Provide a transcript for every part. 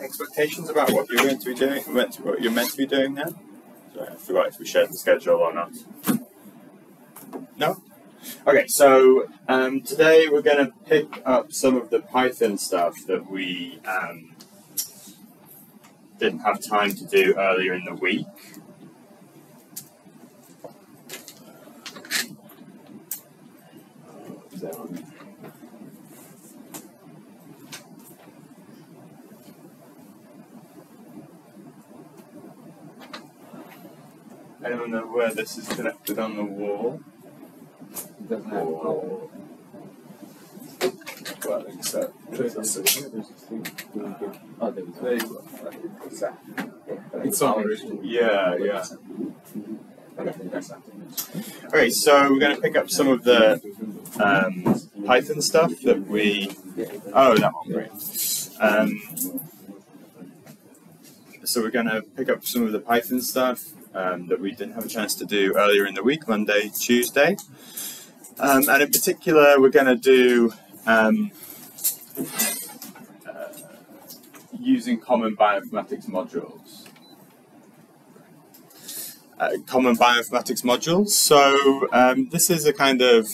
expectations about what you're going to be doing, what you're meant to be doing now? Sorry, I forgot if we shared the schedule or not. No? Okay, so today we're going to pick up some of the Python stuff that we didn't have time to do earlier in the week. Anyone know where this is connected on the wall? It doesn't have a wall. Well, I think so. Oh, there you go. Exactly. It's already. Yeah. Okay, so we're going to pick up some of the Python stuff that we... Oh, that one, great. So we're going to pick up some of the Python stuff that we didn't have a chance to do earlier in the week, Monday, Tuesday. And in particular, we're going to do using common bioinformatics modules. Common bioinformatics modules. So this is a kind of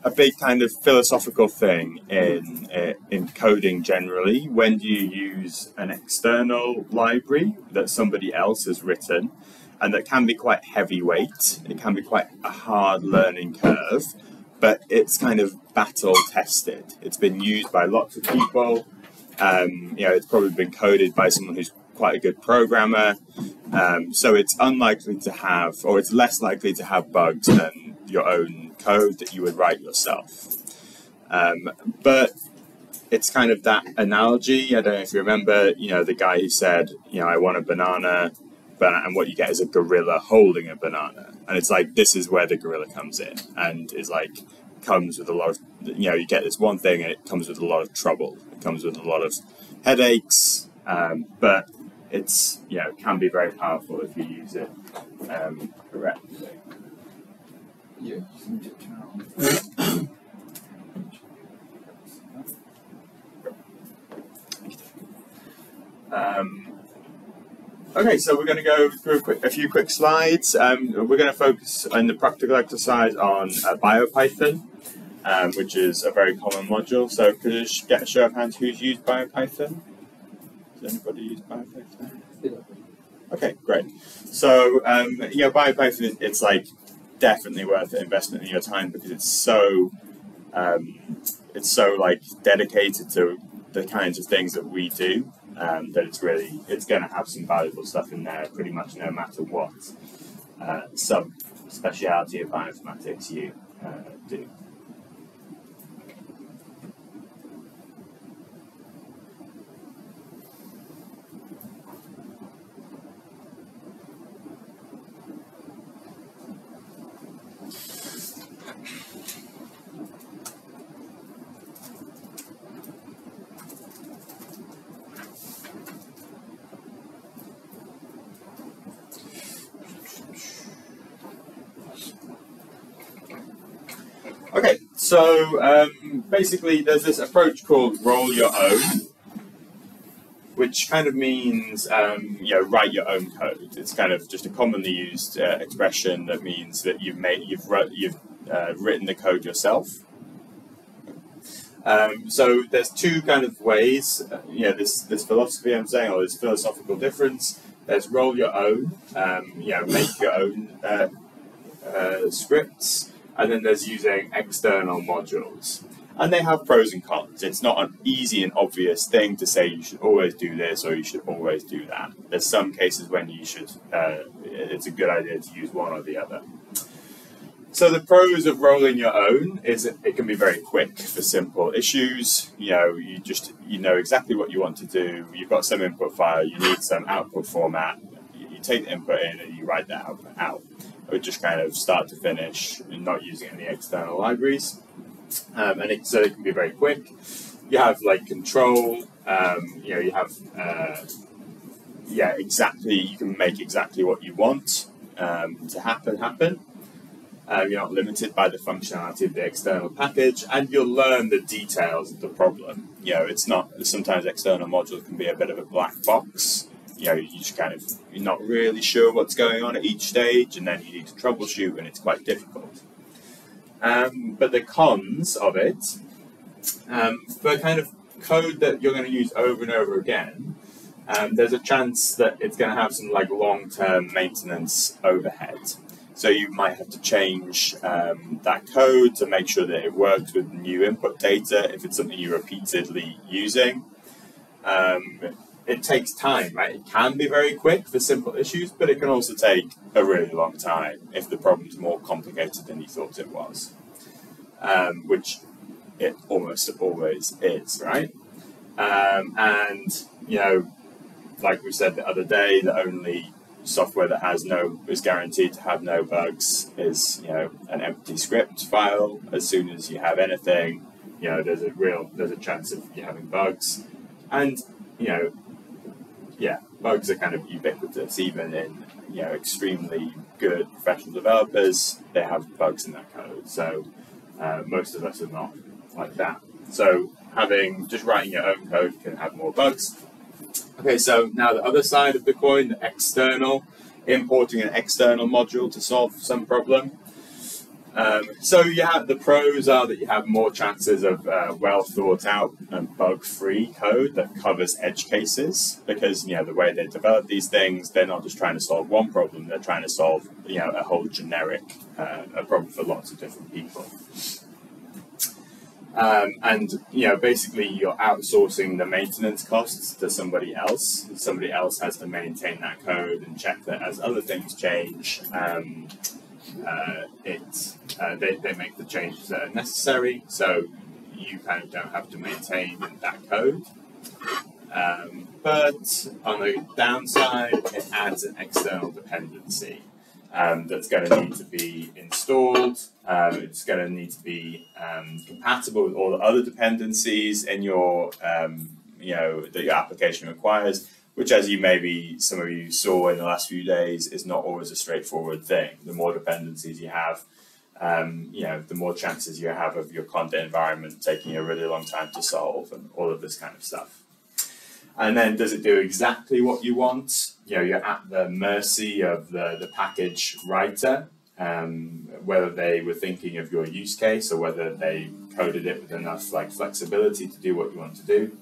a big kind of philosophical thing in coding generally. When do you use an external library that somebody else has written, and that can be quite heavyweight, it can be quite a hard learning curve, but it's kind of battle tested. It's been used by lots of people. It's probably been coded by someone who's quite a good programmer. So it's unlikely to have, or it's less likely to have bugs than your own code that you would write yourself. But it's kind of that analogy. I don't know if you remember, the guy who said, I want a banana, and what you get is a gorilla holding a banana. And it's like, this is where the gorilla comes in, and is like, comes with a lot of, you get this one thing and it comes with a lot of trouble. It comes with a lot of headaches, but it's, can be very powerful if you use it correctly. Yeah. Okay, so we're going to go through a few quick slides. We're going to focus in the practical exercise on Biopython, which is a very common module. So could you just get a show of hands who's used Biopython? Has anybody used Biopython? Yeah. Okay, great. So, Biopython, it's like definitely worth the investment in your time because it's so like dedicated to the kinds of things that we do. That it's going to have some valuable stuff in there pretty much no matter what sub-speciality of bioinformatics you do. Okay, so basically there's this approach called roll your own, which kind of means, write your own code. It's kind of just a commonly used expression that means that you've written the code yourself. So there's two kind of ways, this philosophy I'm saying, or this philosophical difference. There's roll your own, make your own scripts. And then there's using external modules. And they have pros and cons. It's not an easy and obvious thing to say you should always do this or you should always do that. There's some cases when you should, it's a good idea to use one or the other. So the pros of rolling your own is it can be very quick for simple issues. You know exactly what you want to do. You've got some input file, you need some output format. You take the input in and you write the output out. It would just kind of start to finish and not using any external libraries. So it can be very quick. You have like control, you have, you can make exactly what you want to happen. You're not limited by the functionality of the external package, and you'll learn the details of the problem. it's not, sometimes external modules can be a bit of a black box. You just kind of, you're not really sure what's going on at each stage, and then you need to troubleshoot, and it's quite difficult. But the cons of it, for kind of code that you're going to use over and over again, there's a chance that it's going to have some like long-term maintenance overhead. So you might have to change that code to make sure that it works with new input data if it's something you're repeatedly using. It takes time, right? It can be very quick for simple issues, but it can also take a really long time if the problem's more complicated than you thought it was, which it almost always is, right? And, like we said the other day, the only software that is guaranteed to have no bugs is, an empty script file. As soon as you have anything, there's a chance of you having bugs. And, bugs are kind of ubiquitous, even in, extremely good professional developers, they have bugs in that code. So most of us are not like that. So just writing your own code can have more bugs. Okay, so now the other side of the coin, the external, importing an external module to solve some problem. So the pros are that you have more chances of well thought out and bug-free code that covers edge cases, because the way they develop these things, they're not just trying to solve one problem, they're trying to solve a whole generic a problem for lots of different people. And basically you're outsourcing the maintenance costs to somebody else. Somebody else has to maintain that code and check that as other things change, they make the changes that are necessary, so you kind of don't have to maintain that code. But on the downside, it adds an external dependency that's going to need to be installed. It's going to need to be compatible with all the other dependencies in your, that your application requires, which, as some of you saw in the last few days, is not always a straightforward thing. The more dependencies you have, the more chances you have of your content environment taking a really long time to solve, and all of this kind of stuff. And then, does it do exactly what you want? You're at the mercy of the package writer, whether they were thinking of your use case or whether they coded it with enough flexibility to do what you want to do.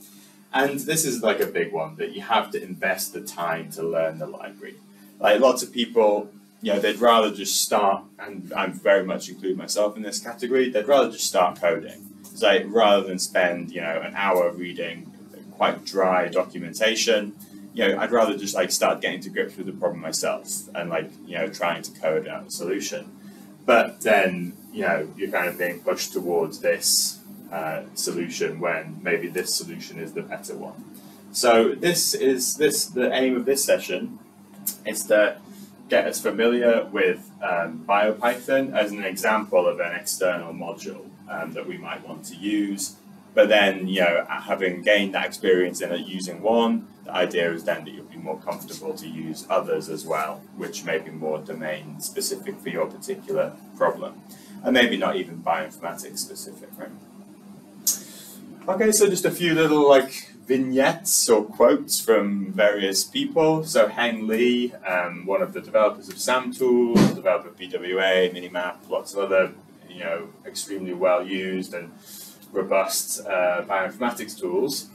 And this is a big one, that you have to invest the time to learn the library. Lots of people, they'd rather just start, and I very much include myself in this category, they'd rather just start coding. It's rather than spend, an hour reading quite dry documentation, I'd rather just start getting to grips with the problem myself and trying to code out a solution. But then, you're kind of being pushed towards this solution when maybe this solution is the better one. So the aim of this session is to get us familiar with Biopython as an example of an external module that we might want to use. But then, having gained that experience in using one, the idea is then that you'll be more comfortable to use others as well, which may be more domain specific for your particular problem, and maybe not even bioinformatics specific, right? Okay, so just a few little vignettes or quotes from various people. So Heng Li, one of the developers of SAMTools, developer of PWA, Minimap, lots of other, extremely well used and robust bioinformatics tools,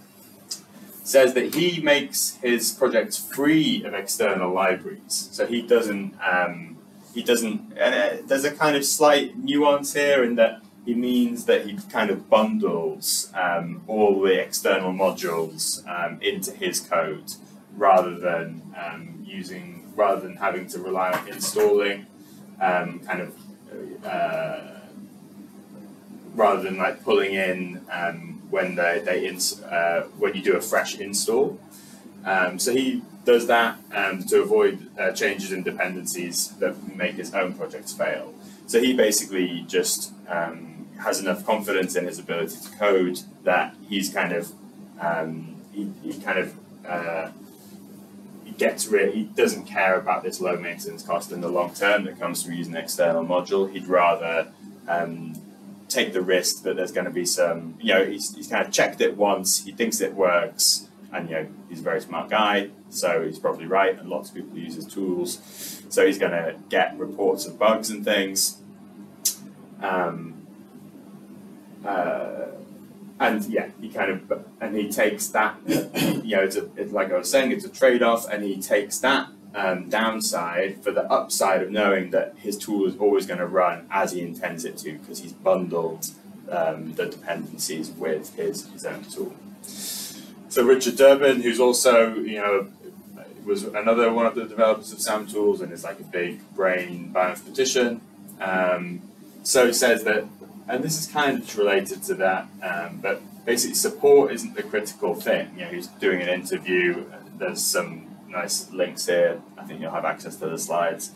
says that he makes his projects free of external libraries. So he doesn't, and there's a kind of slight nuance here in that he means that he kind of bundles all the external modules into his code, rather than having to rely on installing, rather than pulling in when when you do a fresh install. So he does that to avoid changes in dependencies that make his own projects fail. So he basically just has enough confidence in his ability to code that he's he doesn't care about this low maintenance cost in the long term that comes from using an external module. He'd rather take the risk that there's going to be some, he's kind of checked it once, he thinks it works, and he's a very smart guy, so he's probably right, and lots of people use his tools, so he's going to get reports of bugs and things. And yeah, he takes that, it's like I was saying, it's a trade-off, and he takes that downside for the upside of knowing that his tool is always going to run as he intends it to, because he's bundled the dependencies with his own tool. So Richard Durbin, who's also, was another one of the developers of SAM tools and is like a big brain bioinformatician. So he says that, and this is kind of related to that, but basically support isn't the critical thing. He's doing an interview, there's some nice links here, I think you'll have access to the slides.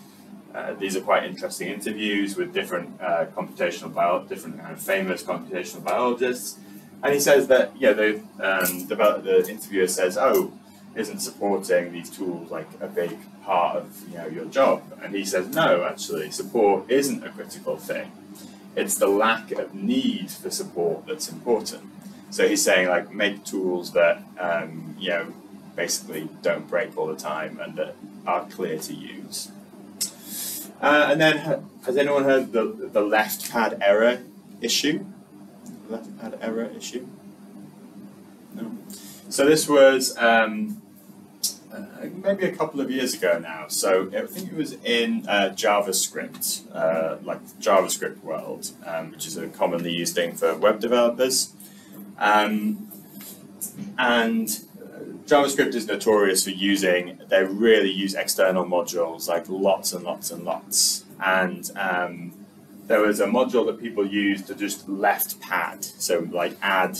These are quite interesting interviews with different different kind of famous computational biologists. And he says that, the interviewer says, oh, isn't supporting these tools like a big part of your job? And he says, no, actually, support isn't a critical thing. It's the lack of need for support that's important. So he's saying, like, make tools that, basically don't break all the time and that are clear to use. And then, has anyone heard the left pad error issue? Left pad error issue? No. So this was maybe a couple of years ago now. So I think it was in JavaScript, like the JavaScript world, which is a commonly used thing for web developers. And JavaScript is notorious for they really use external modules, like lots and lots and lots. And there was a module that people used to just left pad, so like add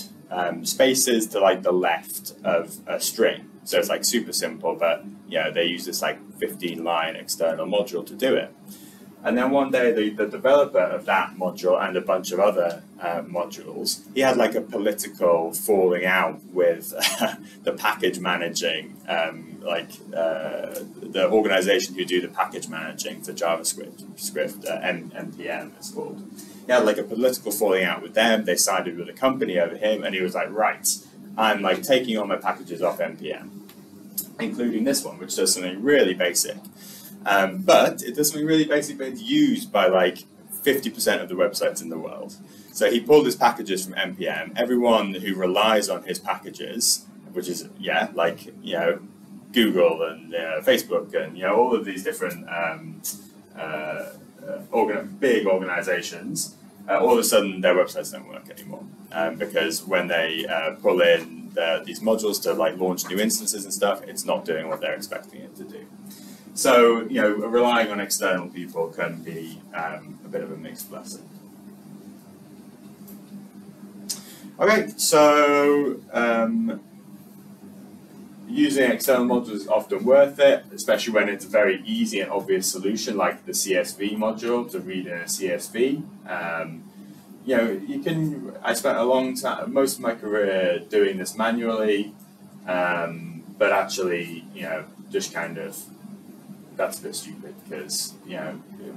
spaces to like the left of a string. So it's like super simple, but they use this like 15-line external module to do it. And then one day, the developer of that module and a bunch of other modules, he had like a political falling out with the package managing, the organization who do the package managing for JavaScript, NPM it's called. He had like a political falling out with them. They sided with a company over him, and he was like, right, I'm like taking all my packages off NPM, including this one, which does something really basic. But it does something really basic, but it's used by like 50% of the websites in the world. So he pulled his packages from NPM. Everyone who relies on his packages, which is, Google and Facebook and, all of these different big organizations, all of a sudden their websites don't work anymore. Because when they pull in these modules to like launch new instances and stuff, it's not doing what they're expecting it to do. So, relying on external people can be a bit of a mixed blessing. Okay, so using external modules is often worth it, especially when it's a very easy and obvious solution, like the CSV module to read in a CSV. I spent a long time, most of my career doing this manually, but actually, just kind of, that's a bit stupid because,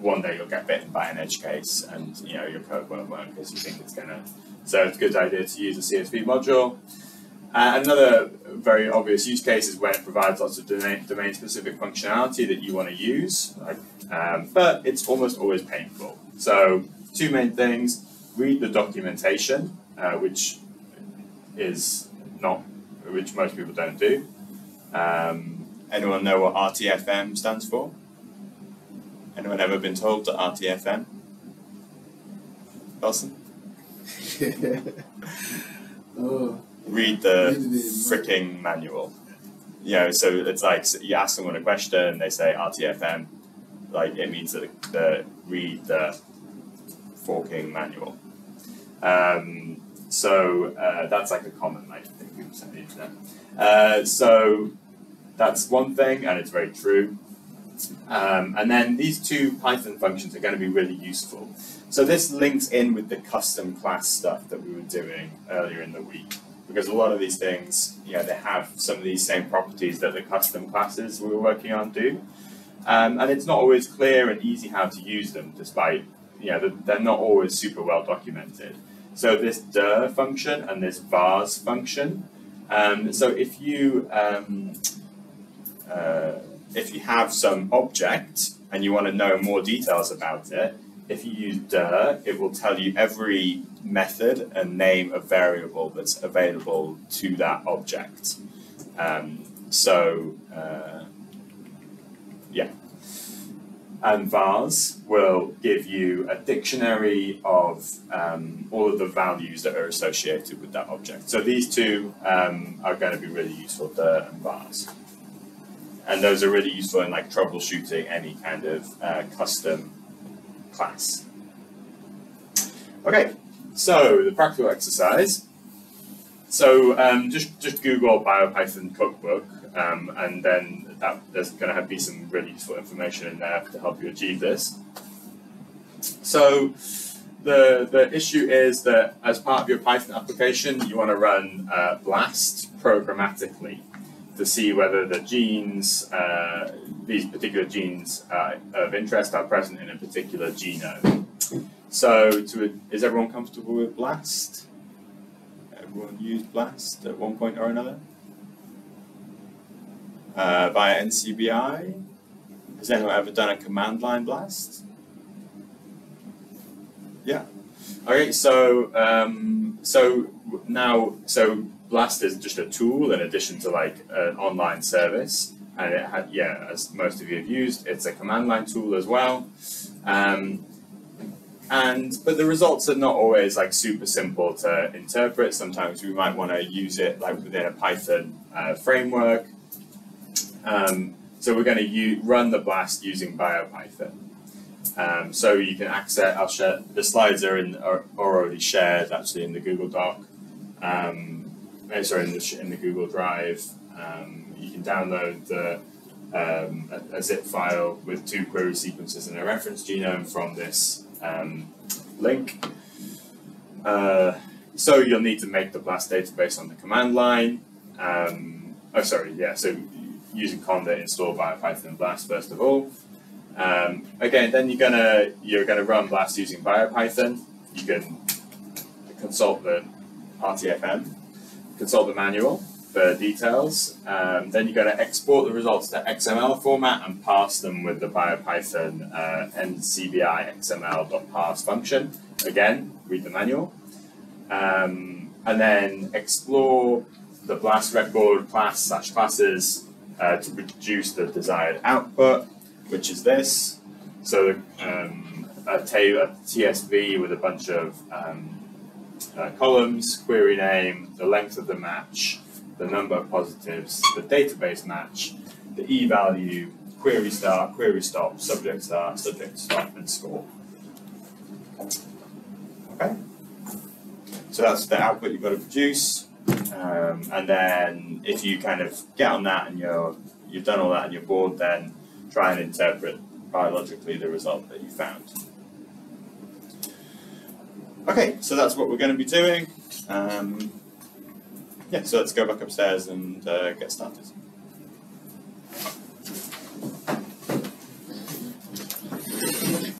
one day you'll get bitten by an edge case and, your code won't work because you think it's gonna. So it's a good idea to use a CSV module. Another very obvious use case is when it provides lots of domain-specific functionality that you want to use, but it's almost always painful. So two main things: read the documentation, which most people don't do. Anyone know what RTFM stands for? Anyone ever been told to RTFM? Wilson? Read the freaking manual. So it's like you ask someone a question, they say RTFM, like it means that read the forking manual. That's like a common thing people say on the internet. So that's one thing, and it's very true. And then these two Python functions are going to be really useful. So this links in with the custom class stuff that we were doing earlier in the week, because a lot of these things, they have some of these same properties that the custom classes we were working on do. And it's not always clear and easy how to use them, despite they're not always super well documented. So this dir function and this vars function. So if you have some object and you want to know more details about it, if you use dir, it will tell you every method and name of variable that's available to that object. And vars will give you a dictionary of all of the values that are associated with that object. So these two are going to be really useful, dir and vars. And those are really useful in like troubleshooting any kind of custom class. Okay, so the practical exercise. So just Google Biopython cookbook, and then there's going to be some really useful information in there to help you achieve this. So the issue is that as part of your Python application, you want to run BLAST programmatically to see whether the genes, these particular genes of interest are present in a particular genome. So is everyone comfortable with BLAST? Everyone used BLAST at one point or another? Via NCBI? Has anyone ever done a command line BLAST? Yeah. Okay, so BLAST is just a tool in addition to like an online service, and it had, as most of you have used, it's a command line tool as well. But the results are not always like super simple to interpret. Sometimes we might want to use it like within a Python framework. So we're going to run the BLAST using Biopython. So you can access. I'll share the slides are already shared actually in the Google Doc. Sorry, in the Google Drive. You can download a zip file with 2 query sequences and a reference genome from this link. So you'll need to make the BLAST database on the command line. So using conda install Biopython BLAST first of all. Again, then you're gonna run BLAST using Biopython. You can consult the RTFM, consult the manual for details. Then you're going to export the results to XML format and parse them with the Biopython ncbi xml.parse function. Again, read the manual. And then explore the BLAST record class/classes to produce the desired output, which is this. So a TSV with a bunch of columns, query name, the length of the match, the number of positives, the database match, the e-value, query start, query stop, subject start, subject stop, and score. Okay, so that's the output you've got to produce, and then if you kind of get on that and you've done all that and you're bored, then try and interpret biologically the result that you found. Okay, so that's what we're going to be doing. So let's go back upstairs and get started.